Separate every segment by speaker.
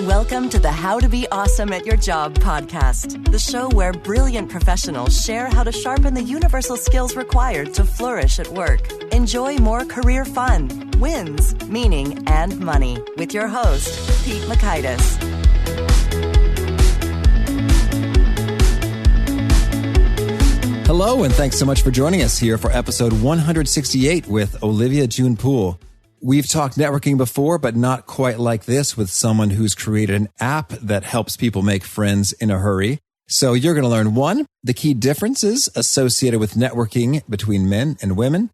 Speaker 1: Welcome to the How to Be Awesome at Your Job podcast, the show where brilliant professionals share how to sharpen the universal skills required to flourish at work. Enjoy more career fun, wins, meaning, and money with your host, Pete Makaitis.
Speaker 2: Hello, and thanks so much for joining us here for episode 168 with Olivia June Poole. We've talked networking before, but not quite like this with someone who's created an app that helps people make friends in a hurry. So you're going to learn 1, the key differences associated with networking between men and women.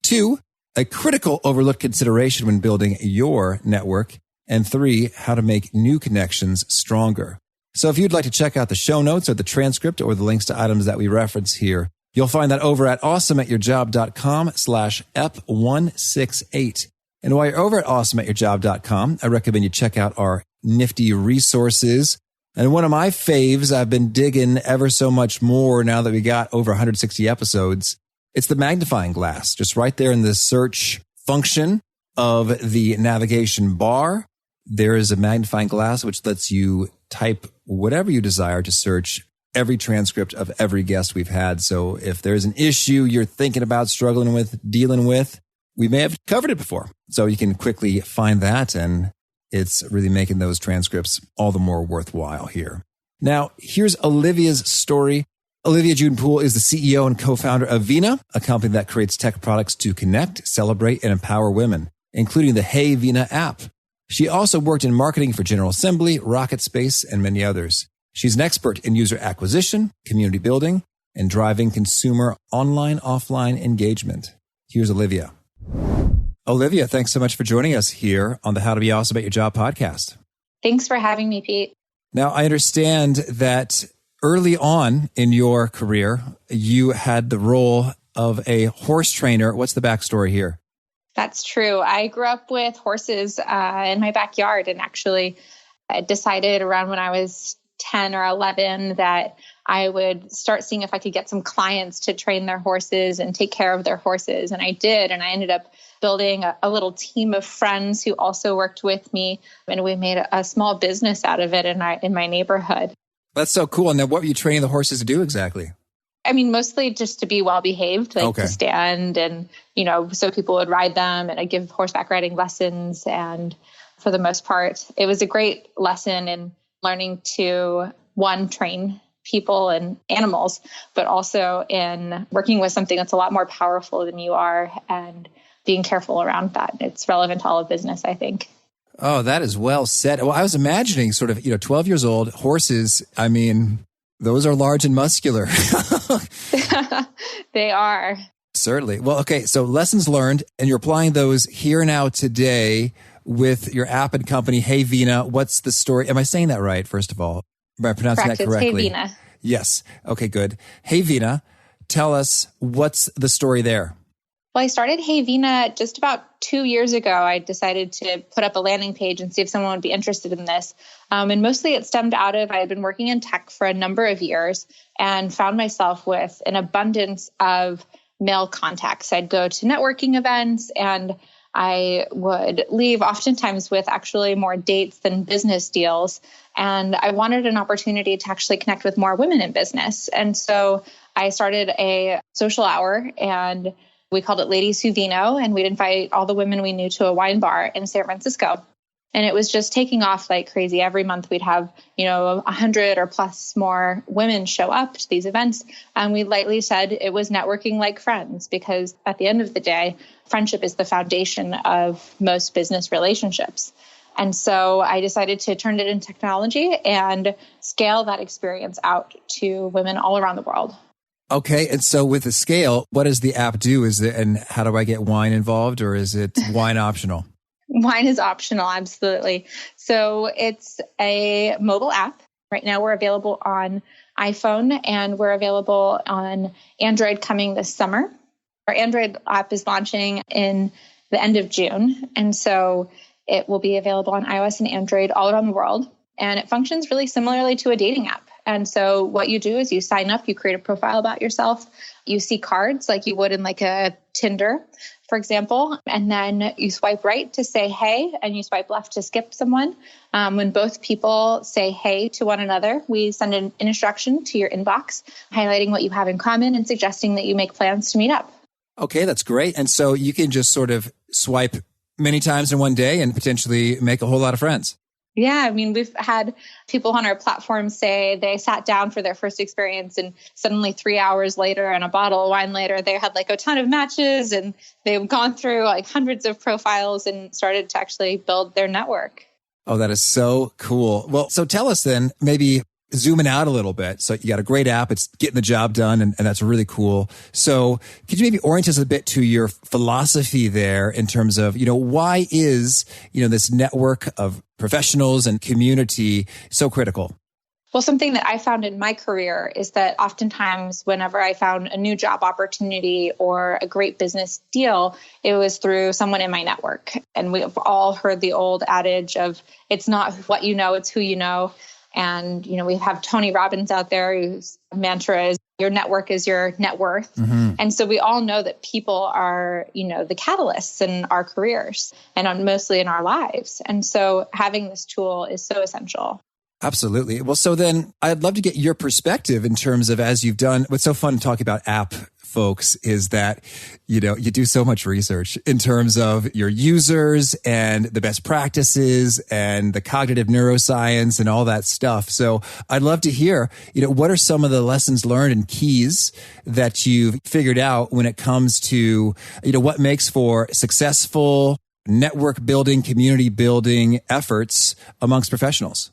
Speaker 2: 2, a critical overlooked consideration when building your network. And 3, how to make new connections stronger. So if you'd like to check out the show notes or the transcript or the links to items that we reference here, you'll find that over at awesomeatyourjob.com/ep168. And while you're over at awesomeatyourjob.com, I recommend you check out our nifty resources. And one of my faves, I've been digging ever so much more now that we got over 160 episodes. It's the magnifying glass, just right there in the search function of the navigation bar. There is a magnifying glass which lets you type whatever you desire to search every transcript of every guest we've had. So if there's an issue you're thinking about, struggling with, dealing with, we may have covered it before. So you can quickly find that, and it's really making those transcripts all the more worthwhile here. Now, here's Olivia's story. Olivia June Poole is the CEO and co-founder of VINA, a company that creates tech products to connect, celebrate, and empower women, including the Hey VINA app. She also worked in marketing for General Assembly, RocketSpace, and many others. She's an expert in user acquisition, community building, and driving consumer online-offline engagement. Here's Olivia. Olivia, thanks so much for joining us here on the How to Be Awesome at Your Job podcast.
Speaker 3: Thanks for having me, Pete.
Speaker 2: Now, I understand that early on in your career, you had the role of a horse trainer. What's the backstory here?
Speaker 3: That's true. I grew up with horses in my backyard, and actually I decided around when I was 10 or 11 that I would start seeing if I could get some clients to train their horses and take care of their horses. And I did. And I ended up building a little team of friends who also worked with me. And we made a small business out of it in my neighborhood.
Speaker 2: That's so cool. And now what were you training the horses to do exactly?
Speaker 3: I mean, mostly just to be well behaved, to stand and, so people would ride them, and I give horseback riding lessons. And for the most part, it was a great lesson in learning to, one, train people and animals, but also in working with something that's a lot more powerful than you are and being careful around that. It's relevant to all of business, I think.
Speaker 2: Oh, that is well said. Well, I was imagining sort of, 12 years old, horses, I mean, those are large and muscular.
Speaker 3: They are.
Speaker 2: Certainly. Well, okay. So lessons learned, and you're applying those here now today with your app and company, Hey VINA. What's the story? Am I saying that right, first of all? Am I pronouncing
Speaker 3: Correct.
Speaker 2: that correctly?
Speaker 3: It's Hey VINA.
Speaker 2: Yes. Okay, good. Hey VINA, tell us, what's the story there?
Speaker 3: Well, I started Hey VINA just about 2 years ago. I decided to put up a landing page and see if someone would be interested in this. And mostly it stemmed out of, I had been working in tech for a number of years and found myself with an abundance of male contacts. I'd go to networking events, and I would leave oftentimes with actually more dates than business deals. And I wanted an opportunity to actually connect with more women in business. And so I started a social hour, and we called it Ladies Who Vino, and we'd invite all the women we knew to a wine bar in San Francisco. And it was just taking off like crazy. Every month we'd have, 100 or plus more women show up to these events. And we lightly said it was networking like friends, because at the end of the day, friendship is the foundation of most business relationships. And so I decided to turn it into technology and scale that experience out to women all around the world.
Speaker 2: Okay. And so with the scale, what does the app do? And how do I get wine involved, or is it wine optional?
Speaker 3: Wine is optional, absolutely. So it's a mobile app. Right now we're available on iPhone, and we're available on Android coming this summer. Our Android app is launching in the end of June. And so it will be available on iOS and Android all around the world. And it functions really similarly to a dating app. And so what you do is you sign up, you create a profile about yourself, you see cards like you would in like a Tinder, for example, and then you swipe right to say hey, and you swipe left to skip someone. When both people say hey to one another, we send an instruction to your inbox highlighting what you have in common and suggesting that you make plans to meet up.
Speaker 2: Okay, that's great. And so you can just sort of swipe many times in one day and potentially make a whole lot of friends.
Speaker 3: Yeah, I mean, we've had people on our platform say they sat down for their first experience and suddenly 3 hours later and a bottle of wine later, they had like a ton of matches and they've gone through like hundreds of profiles and started to actually build their network.
Speaker 2: Oh, that is so cool. Well, so tell us then, maybe zooming out a little bit. So you got a great app. It's getting the job done. And that's really cool. So could you maybe orient us a bit to your philosophy there in terms of, why is, this network of professionals and community so critical?
Speaker 3: Well, something that I found in my career is that oftentimes whenever I found a new job opportunity or a great business deal, it was through someone in my network. And we've all heard the old adage of it's not what you know, it's who you know. And, we have Tony Robbins out there whose mantra is your network is your net worth. Mm-hmm. And so we all know that people are, the catalysts in our careers and mostly in our lives. And so having this tool is so essential.
Speaker 2: Absolutely. Well, so then I'd love to get your perspective in terms of, as you've done, what's so fun to talk about app folks is that, you do so much research in terms of your users and the best practices and the cognitive neuroscience and all that stuff. So I'd love to hear, what are some of the lessons learned and keys that you've figured out when it comes to, what makes for successful network building, community building efforts amongst professionals?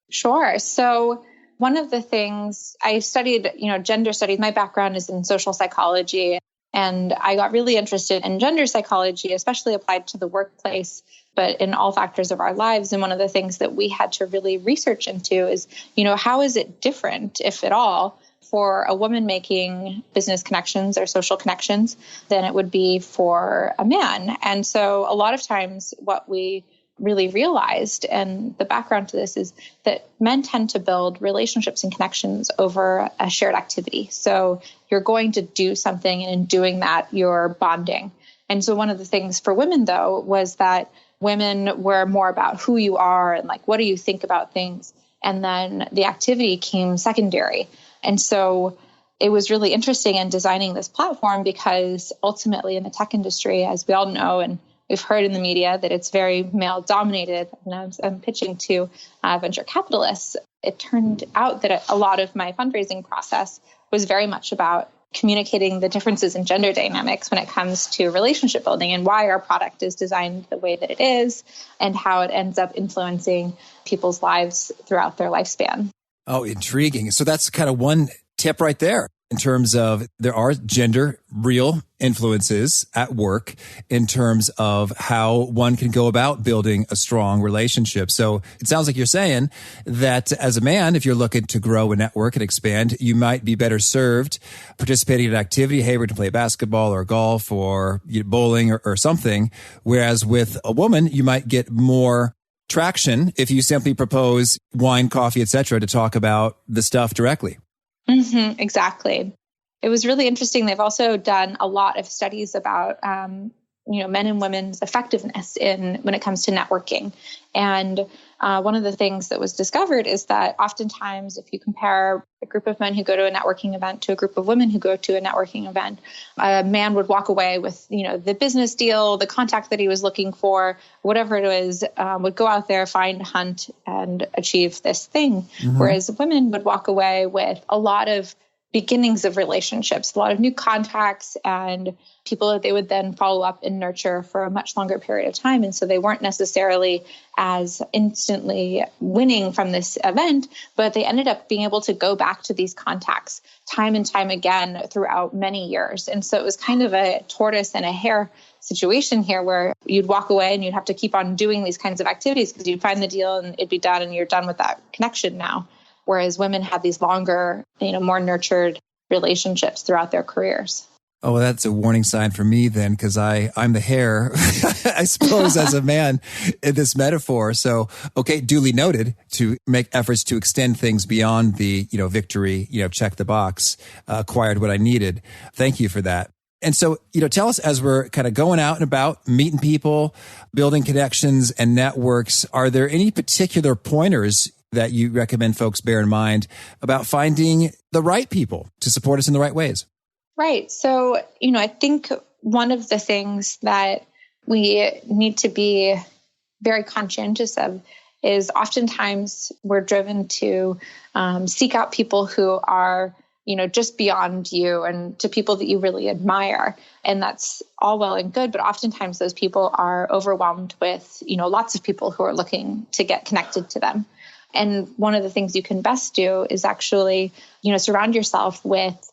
Speaker 3: Sure. So one of the things I studied, gender studies, my background is in social psychology, and I got really interested in gender psychology, especially applied to the workplace, but in all factors of our lives. And one of the things that we had to really research into is, how is it different, if at all, for a woman making business connections or social connections than it would be for a man? And so a lot of times what we really realized, and the background to this is that men tend to build relationships and connections over a shared activity. So you're going to do something, and in doing that, you're bonding. And so one of the things for women, though, was that women were more about who you are and like, what do you think about things? And then the activity came secondary. And so it was really interesting in designing this platform because ultimately in the tech industry, as we all know, and we've heard in the media that it's very male dominated. And I'm pitching to venture capitalists. It turned out that a lot of my fundraising process was very much about communicating the differences in gender dynamics when it comes to relationship building and why our product is designed the way that it is and how it ends up influencing people's lives throughout their lifespan.
Speaker 2: Oh, intriguing. So that's kind of one tip right there. In terms of there are gender real influences at work in terms of how one can go about building a strong relationship. So it sounds like you're saying that as a man, if you're looking to grow a network and expand, you might be better served participating in an activity. Hey, we're going to play basketball or golf or bowling or something. Whereas with a woman, you might get more traction if you simply propose wine, coffee, etc., to talk about the stuff directly.
Speaker 3: Mm-hmm, exactly. It was really interesting. They've also done a lot of studies about, men and women's effectiveness when it comes to networking. And one of the things that was discovered is that oftentimes if you compare a group of men who go to a networking event to a group of women who go to a networking event, a man would walk away with, the business deal, the contact that he was looking for, whatever it was, would go out there, find, hunt, and achieve this thing. Mm-hmm. Whereas women would walk away with a lot of beginnings of relationships, a lot of new contacts and people that they would then follow up and nurture for a much longer period of time. And so they weren't necessarily as instantly winning from this event, but they ended up being able to go back to these contacts time and time again throughout many years. And so it was kind of a tortoise and a hare situation here where you'd walk away and you'd have to keep on doing these kinds of activities because you'd find the deal and it'd be done and you're done with that connection now. Whereas women have these longer, more nurtured relationships throughout their careers.
Speaker 2: Oh, well, that's a warning sign for me then, because I'm the hare, I suppose, as a man in this metaphor. So, okay, duly noted to make efforts to extend things beyond the, victory, check the box, acquired what I needed. Thank you for that. And so, tell us, as we're kind of going out and about, meeting people, building connections and networks, are there any particular pointers that you recommend folks bear in mind about finding the right people to support us in the right ways?
Speaker 3: Right. So, I think one of the things that we need to be very conscientious of is oftentimes we're driven to seek out people who are just beyond you and to people that you really admire. And that's all well and good. But oftentimes those people are overwhelmed with, lots of people who are looking to get connected to them. And one of the things you can best do is actually, surround yourself with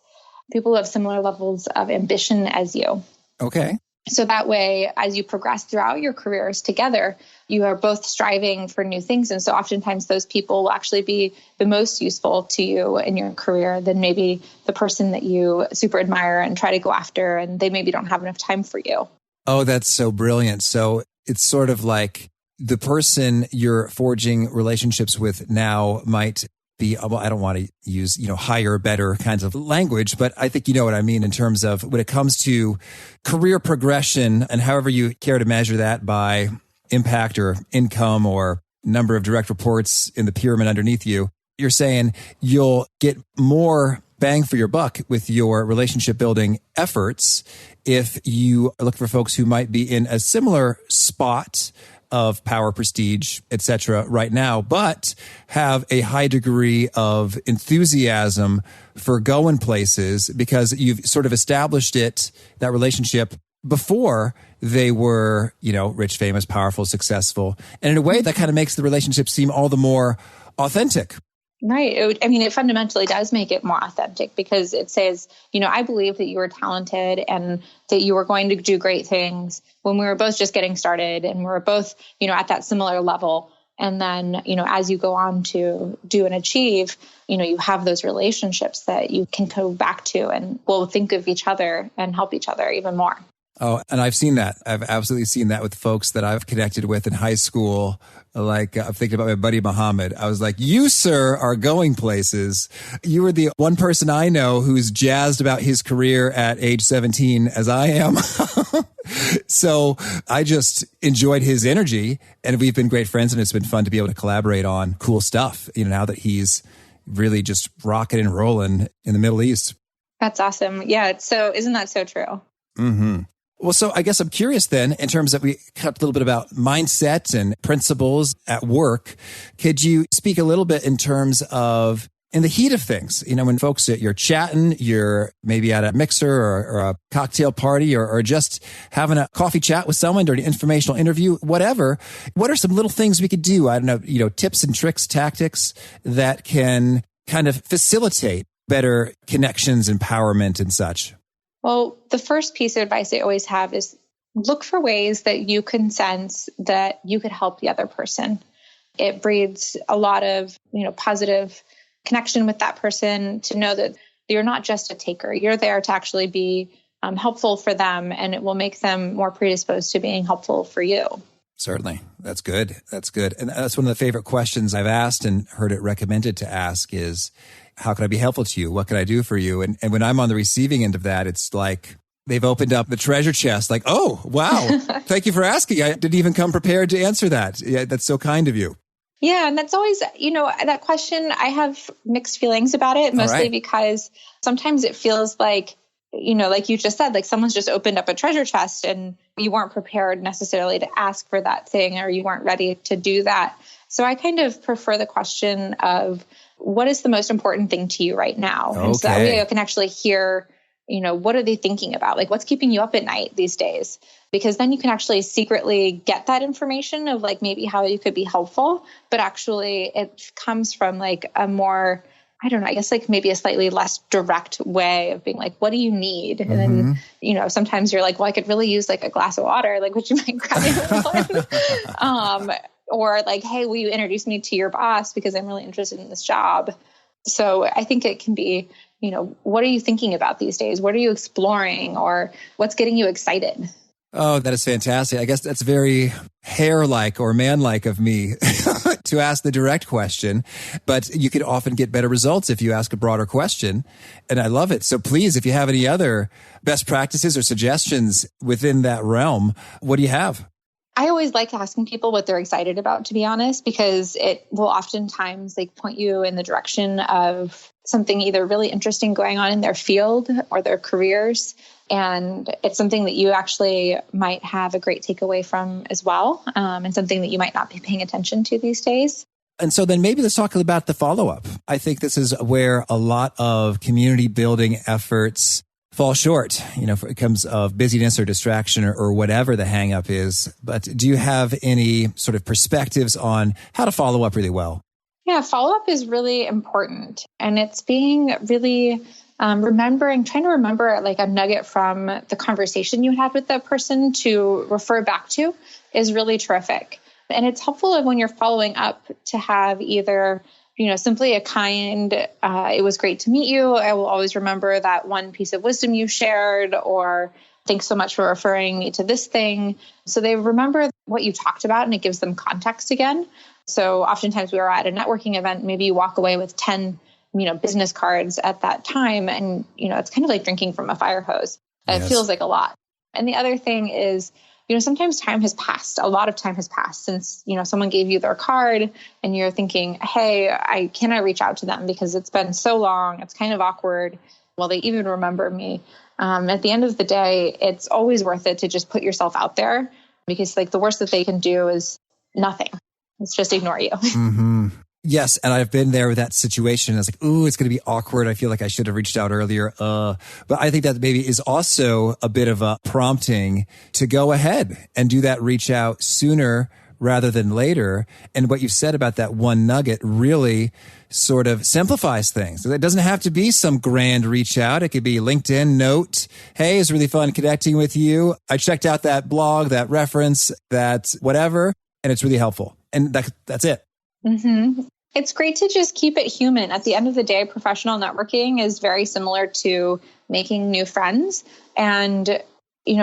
Speaker 3: people who have similar levels of ambition as you.
Speaker 2: Okay.
Speaker 3: So that way, as you progress throughout your careers together, you are both striving for new things. And so oftentimes those people will actually be the most useful to you in your career than maybe the person that you super admire and try to go after, and they maybe don't have enough time for you. Oh,
Speaker 2: that's so brilliant. So it's sort of like the person you're forging relationships with now might be, well, I don't want to use, higher, better kinds of language, but I think you know what I mean in terms of when it comes to career progression and however you care to measure that by impact or income or number of direct reports in the pyramid underneath you. You're saying you'll get more bang for your buck with your relationship building efforts if you look for folks who might be in a similar spot of power, prestige, etc. right now, but have a high degree of enthusiasm for going places because you've sort of established that relationship before they were, rich, famous, powerful, successful. And in a way that kind of makes the relationship seem all the more authentic.
Speaker 3: Right. It fundamentally does make it more authentic because it says, I believe that you were talented and that you were going to do great things when we were both just getting started and we were both, at that similar level. And then, as you go on to do and achieve, you have those relationships that you can go back to and will think of each other and help each other even more.
Speaker 2: Oh, and I've seen that. I've absolutely seen that with folks that I've connected with in high school. Like I'm thinking about my buddy Muhammad. I was like, you, sir, are going places. You are the one person I know who's jazzed about his career at age 17 as I am. So I just enjoyed his energy and we've been great friends and it's been fun to be able to collaborate on cool stuff, now that he's really just rocking and rolling in the Middle East.
Speaker 3: That's awesome. Yeah. So isn't that so true?
Speaker 2: Mm-hmm. Well, so I guess I'm curious then, in terms of we talked a little bit about mindset and principles at work. Could you speak a little bit in terms of in the heat of things, when folks, you're chatting, you're maybe at a mixer or a cocktail party or just having a coffee chat with someone or an informational interview, whatever, what are some little things we could do? I don't know, tips and tricks, tactics that can kind of facilitate better connections, empowerment and such?
Speaker 3: Well, the first piece of advice I always have is look for ways that you can sense that you could help the other person. It breeds a lot of, positive connection with that person to know that you're not just a taker. You're there to actually be helpful for them, and it will make them more predisposed to being helpful for you.
Speaker 2: Certainly. That's good. That's good. And that's one of the favorite questions I've asked and heard it recommended to ask is, how can I be helpful to you? What can I do for you? And when I'm on the receiving end of that, it's like they've opened up the treasure chest like, oh, wow. Thank you for asking. I didn't even come prepared to answer that. Yeah, that's so kind of you.
Speaker 3: Yeah. And that's always, that question, I have mixed feelings about it, mostly because sometimes it feels like, like you just said, like someone's just opened up a treasure chest and you weren't prepared necessarily to ask for that thing or you weren't ready to do that. So I kind of prefer the question of, what is the most important thing to you right now?
Speaker 2: Okay.
Speaker 3: And so that way I can actually hear, what are they thinking about? Like what's keeping you up at night these days? Because then you can actually secretly get that information of like maybe how you could be helpful, but actually it comes from like a more, I don't know, I guess like maybe a slightly less direct way of being like, what do you need? And then, sometimes you're like, well, I could really use like a glass of water. Like, would you mind grabbing one? Or like, hey, will you introduce me to your boss because I'm really interested in this job? So I think it can be, what are you thinking about these days? What are you exploring or what's getting you excited?
Speaker 2: Oh, that is fantastic. I guess that's very hair-like or man-like of me to ask the direct question, but you could often get better results if you ask a broader question. And I love it. So please, if you have any other best practices or suggestions within that realm, what do you have?
Speaker 3: I always like asking people what they're excited about, to be honest, because it will oftentimes point you in the direction of something either really interesting going on in their field or their careers. And it's something that you actually might have a great takeaway from as well, and something that you might not be paying attention to these days.
Speaker 2: And so then maybe let's talk about the follow-up. I think this is where a lot of community building efforts fall short, it comes of busyness or distraction or whatever the hang up is. But do you have any sort of perspectives on how to follow up really well?
Speaker 3: Yeah, follow-up is really important. And it's being really trying to remember a nugget from the conversation you had with that person to refer back to is really terrific. And it's helpful when you're following up to have either simply a kind, it was great to meet you. I will always remember that one piece of wisdom you shared, or thanks so much for referring me to this thing. So they remember what you talked about and it gives them context again. So oftentimes we are at a networking event, maybe you walk away with 10, business cards at that time. And, it's kind of like drinking from a fire hose. Yes. It feels like a lot. And the other thing is, sometimes time has passed. A lot of time has passed since, someone gave you their card and you're thinking, hey, can I reach out to them because it's been so long. It's kind of awkward. Will they even remember me? At the end of the day, it's always worth it to just put yourself out there because the worst that they can do is nothing. It's just ignore you.
Speaker 2: Mm-hmm. Yes. And I've been there with that situation. I was like, ooh, it's going to be awkward. I feel like I should have reached out earlier. But I think that maybe is also a bit of a prompting to go ahead and do that reach out sooner rather than later. And what you said about that one nugget really sort of simplifies things. It doesn't have to be some grand reach out. It could be LinkedIn note. Hey, it's really fun connecting with you. I checked out that blog, that reference, that whatever, and it's really helpful. And that's it.
Speaker 3: Mm-hmm. It's great to just keep it human. At the end of the day, professional networking is very similar to making new friends. And,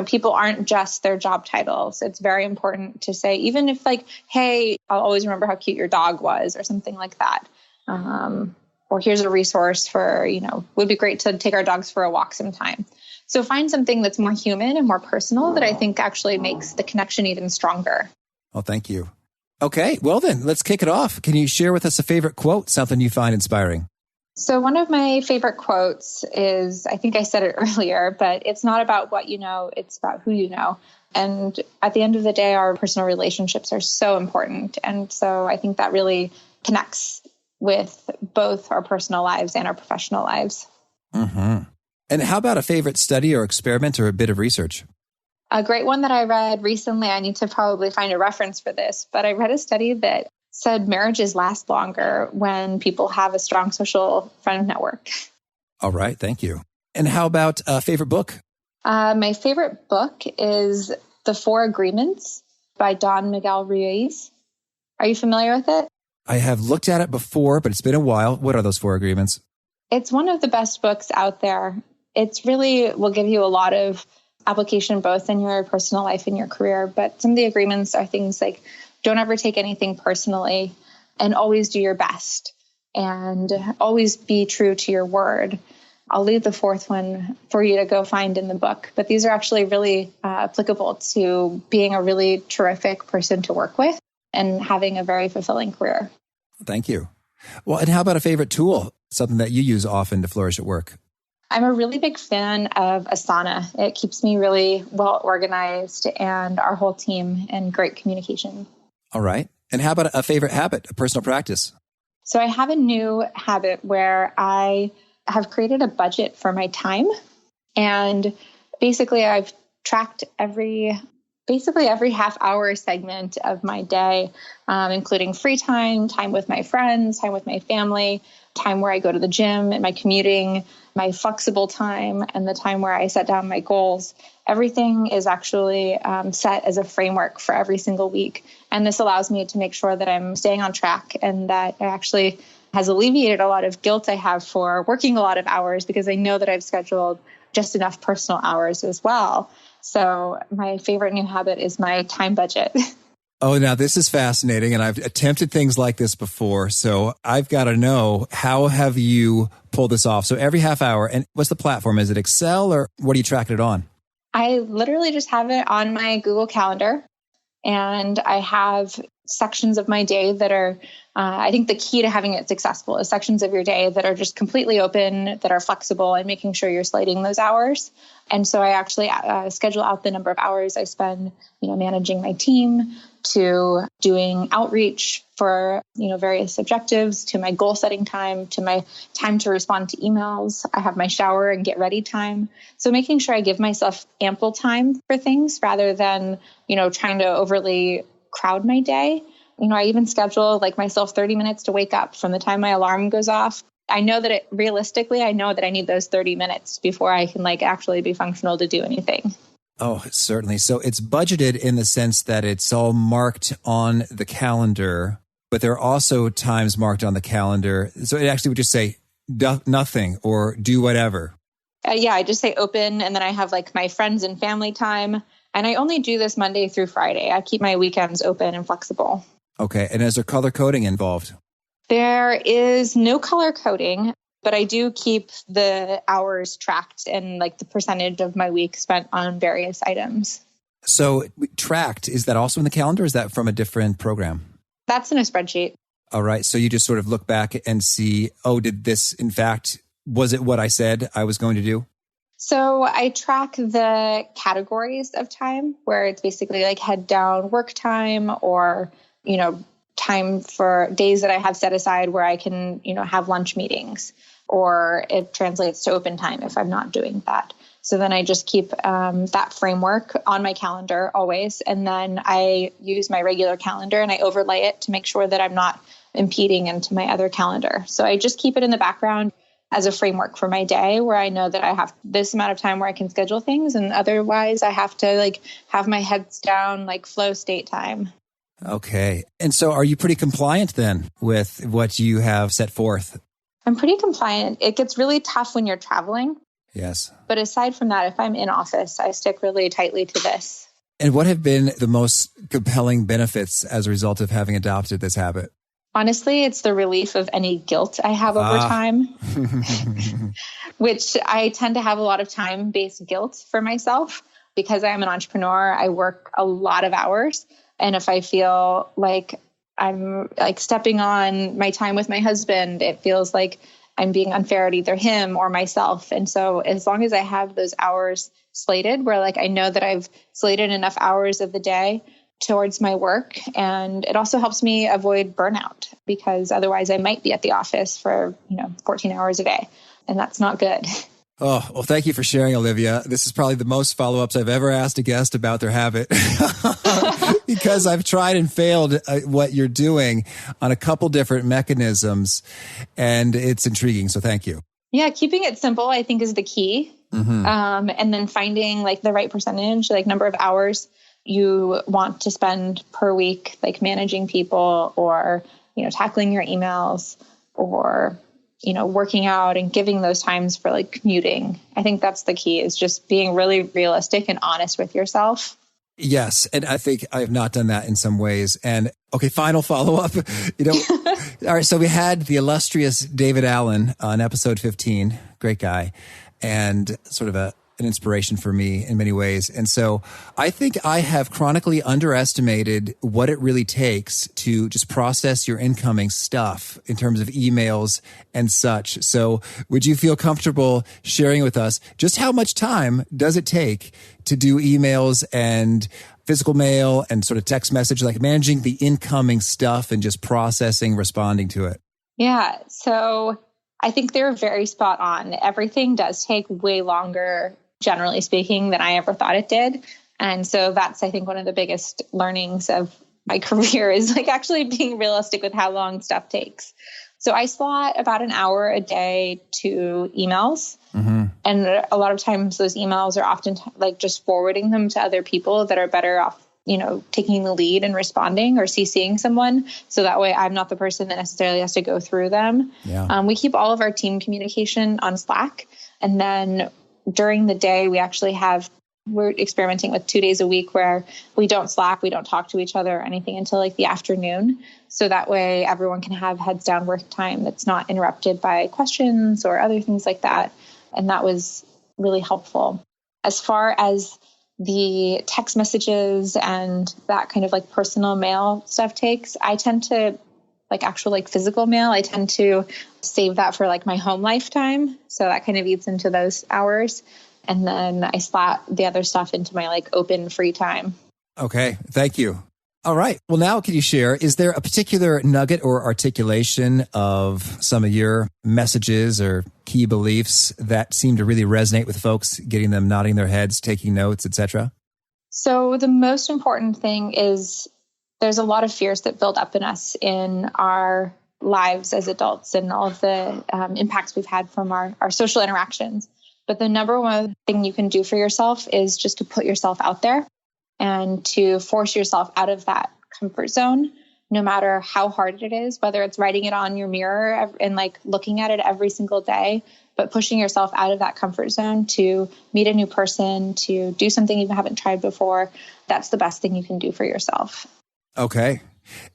Speaker 3: people aren't just their job titles. It's very important to say, even if hey, I'll always remember how cute your dog was or something like that. Or here's a resource for, would be great to take our dogs for a walk sometime. So find something that's more human and more personal that I think actually makes the connection even stronger.
Speaker 2: Well, thank you. Okay, well then, let's kick it off. Can you share with us a favorite quote, something you find inspiring?
Speaker 3: So one of my favorite quotes is, I think I said it earlier, but it's not about what you know, it's about who you know. And at the end of the day, our personal relationships are so important. And so I think that really connects with both our personal lives and our professional lives.
Speaker 2: Mm-hmm. And how about a favorite study or experiment or a bit of research?
Speaker 3: A great one that I read recently, I need to probably find a reference for this, but I read a study that said marriages last longer when people have a strong social friend network.
Speaker 2: All right. Thank you. And how about a favorite book?
Speaker 3: My favorite book is The Four Agreements by Don Miguel Ruiz. Are you familiar with it?
Speaker 2: I have looked at it before, but it's been a while. What are those four agreements?
Speaker 3: It's one of the best books out there. It's really will give you a lot of application both in your personal life and your career. But some of the agreements are things like don't ever take anything personally and always do your best and always be true to your word. I'll leave the fourth one for you to go find in the book. But these are actually really applicable to being a really terrific person to work with and having a very fulfilling career.
Speaker 2: Thank you. Well, and how about a favorite tool, something that you use often to flourish at work?
Speaker 3: I'm a really big fan of Asana. It keeps me really well organized and our whole team in great communication.
Speaker 2: All right. And how about a favorite habit, a personal practice?
Speaker 3: So I have a new habit where I have created a budget for my time. And basically I've tracked every half-hour segment of my day, including free time, time with my friends, time with my family, time where I go to the gym and my commuting, my flexible time, and the time where I set down my goals. Everything is actually set as a framework for every single week. And this allows me to make sure that I'm staying on track, and that actually has alleviated a lot of guilt I have for working a lot of hours because I know that I've scheduled just enough personal hours as well. So my favorite new habit is my time budget.
Speaker 2: Oh, now this is fascinating. And I've attempted things like this before. So I've got to know, how have you pulled this off? So every half hour, and what's the platform? Is it Excel or what are you tracking it on?
Speaker 3: I literally just have it on my Google Calendar. And I have sections of my day that are, I think the key to having it successful is sections of your day that are just completely open, that are flexible, and making sure you're slating those hours. And so I actually schedule out the number of hours I spend, managing my team, to doing outreach for, various objectives, to my goal setting time, to my time to respond to emails. I have my shower and get ready time. So making sure I give myself ample time for things rather than, trying to overly crowd my day. I even schedule myself 30 minutes to wake up from the time my alarm goes off. I know that realistically, I know that I need those 30 minutes before I can actually be functional to do anything.
Speaker 2: Oh, certainly. So it's budgeted in the sense that it's all marked on the calendar, but there are also times marked on the calendar. So it actually would just say nothing or do whatever.
Speaker 3: I just say open. And then I have my friends and family time. And I only do this Monday through Friday. I keep my weekends open and flexible.
Speaker 2: Okay. And is there color coding involved?
Speaker 3: There is no color coding, but I do keep the hours tracked and the percentage of my week spent on various items.
Speaker 2: So tracked, is that also in the calendar? Or is that from a different program?
Speaker 3: That's in a spreadsheet.
Speaker 2: All right. So you just sort of look back and see, did this, in fact, was it what I said I was going to do?
Speaker 3: So I track the categories of time where it's basically head down work time or, time for days that I have set aside where I can, have lunch meetings, or it translates to open time if I'm not doing that. So then I just keep that framework on my calendar always. And then I use my regular calendar and I overlay it to make sure that I'm not impeding into my other calendar. So I just keep it in the background as a framework for my day where I know that I have this amount of time where I can schedule things. And otherwise I have to have my heads down, flow state time.
Speaker 2: Okay. And so are you pretty compliant then with what you have set forth?
Speaker 3: I'm pretty compliant. It gets really tough when you're traveling.
Speaker 2: Yes.
Speaker 3: But aside from that, if I'm in office, I stick really tightly to this.
Speaker 2: And what have been the most compelling benefits as a result of having adopted this habit?
Speaker 3: Honestly, it's the relief of any guilt I have over time, which I tend to have a lot of time-based guilt for myself because I am an entrepreneur. I work a lot of hours. And if I feel like I'm stepping on my time with my husband, it feels like I'm being unfair at either him or myself. And so as long as I have those hours slated where I know that I've slated enough hours of the day towards my work, and it also helps me avoid burnout because otherwise I might be at the office for, 14 hours a day, and that's not good.
Speaker 2: Oh, well, thank you for sharing, Olivia. This is probably the most follow-ups I've ever asked a guest about their habit because I've tried and failed what you're doing on a couple different mechanisms, and it's intriguing. So thank you.
Speaker 3: Yeah, keeping it simple, I think, is the key. Mm-hmm. And then finding the right percentage, number of hours you want to spend per week, managing people or, tackling your emails or, working out and giving those times for commuting. I think that's the key, is just being really realistic and honest with yourself.
Speaker 2: Yes. And I think I have not done that in some ways. And okay, final follow-up. All right. So we had the illustrious David Allen on episode 15, great guy, and sort of an inspiration for me in many ways. And so I think I have chronically underestimated what it really takes to just process your incoming stuff in terms of emails and such. So would you feel comfortable sharing with us just how much time does it take to do emails and physical mail and sort of text message, managing the incoming stuff and just processing, responding to it?
Speaker 3: Yeah. So I think they're very spot on. Everything does take way longer, generally speaking, than I ever thought it did. And so that's, I think, one of the biggest learnings of my career is actually being realistic with how long stuff takes. So I slot about an hour a day to emails. Mm-hmm. And a lot of times those emails are often just forwarding them to other people that are better off, taking the lead and responding or CCing someone. So that way I'm not the person that necessarily has to go through them. Yeah. We keep all of our team communication on Slack. And then during the day, we actually have We're experimenting with 2 days a week where we don't Slack, we don't talk to each other or anything until like the afternoon. So that way everyone can have heads down work time that's not interrupted by questions or other things like that. And that was really helpful. As far as the text messages and that kind of like personal mail stuff takes, I tend to like actual like physical mail. I tend to save that for like my home lifetime. So that kind of eats into those hours. And then I slot the other stuff into my like open free time.
Speaker 2: Okay. Thank you. All right. Well, now can you share, is there a particular nugget or articulation of some of your messages or key beliefs that seem to really resonate with folks, getting them nodding their heads, taking notes, etc.?
Speaker 3: So the most important thing is there's a lot of fears that build up in us in our lives as adults and all of the impacts we've had from our social interactions. But the number one thing you can do for yourself is just to put yourself out there and to force yourself out of that comfort zone, no matter how hard it is, whether it's writing it on your mirror and like looking at it every single day, but pushing yourself out of that comfort zone to meet a new person, to do something you haven't tried before. That's the best thing you can do for yourself.
Speaker 2: Okay.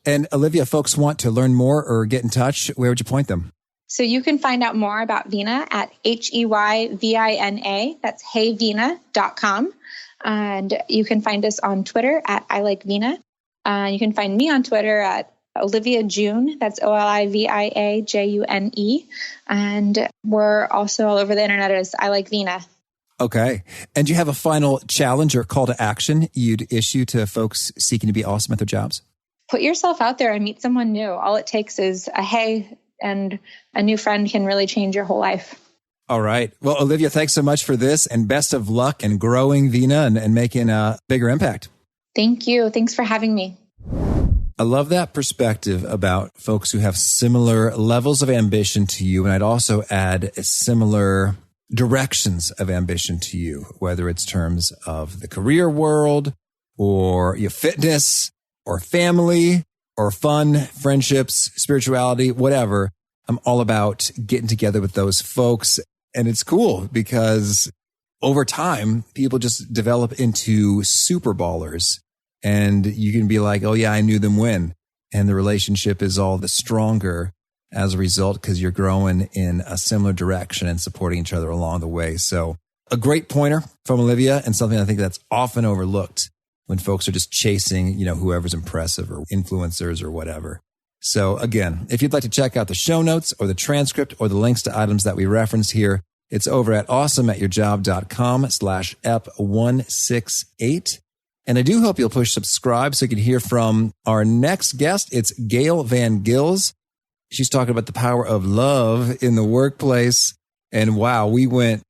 Speaker 2: And Olivia, folks want to learn more or get in touch, where would you point them?
Speaker 3: So you can find out more about VINA at HEYVINA. That's heyvina.com. And you can find us on Twitter at I Like VINA. You can find me on Twitter at Olivia June. That's OLIVIAJUNE. And we're also all over the internet as I Like VINA.
Speaker 2: Okay. And do you have a final challenge or call to action you'd issue to folks seeking to be awesome at their jobs?
Speaker 3: Put yourself out there and meet someone new. All it takes is a hey, and a new friend can really change your whole life.
Speaker 2: All right. Well, Olivia, thanks so much for this and best of luck in growing VINA and making a bigger impact.
Speaker 3: Thank you. Thanks for having me.
Speaker 2: I love that perspective about folks who have similar levels of ambition to you. And I'd also add similar directions of ambition to you, whether it's terms of the career world or your fitness or family or fun, friendships, spirituality, whatever. I'm all about getting together with those folks. And it's cool because over time, people just develop into super ballers. And you can be like, oh yeah, I knew them when. And the relationship is all the stronger as a result because you're growing in a similar direction and supporting each other along the way. So a great pointer from Olivia and something I think that's often overlooked when folks are just chasing, whoever's impressive or influencers or whatever. So again, if you'd like to check out the show notes or the transcript or the links to items that we referenced here, it's over at awesomeatyourjob.com/ep168. And I do hope you'll push subscribe so you can hear from our next guest. It's Gail Van Gils. She's talking about the power of love in the workplace. And wow, we went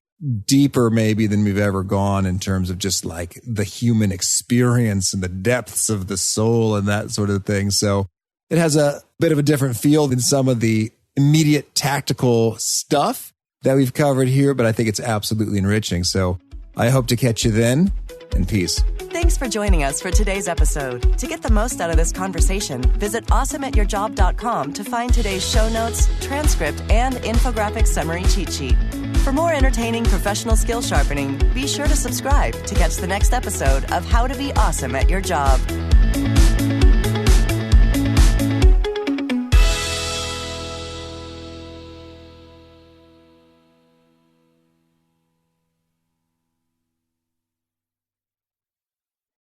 Speaker 2: deeper maybe than we've ever gone in terms of just like the human experience and the depths of the soul and that sort of thing. So it has a bit of a different feel than some of the immediate tactical stuff that we've covered here, but I think it's absolutely enriching. So I hope to catch you then, and peace.
Speaker 1: Thanks for joining us for today's episode. To get the most out of this conversation, visit awesomeatyourjob.com to find today's show notes, transcript, and infographic summary cheat sheet. For more entertaining professional skill sharpening, be sure to subscribe to catch the next episode of How to Be Awesome at Your Job.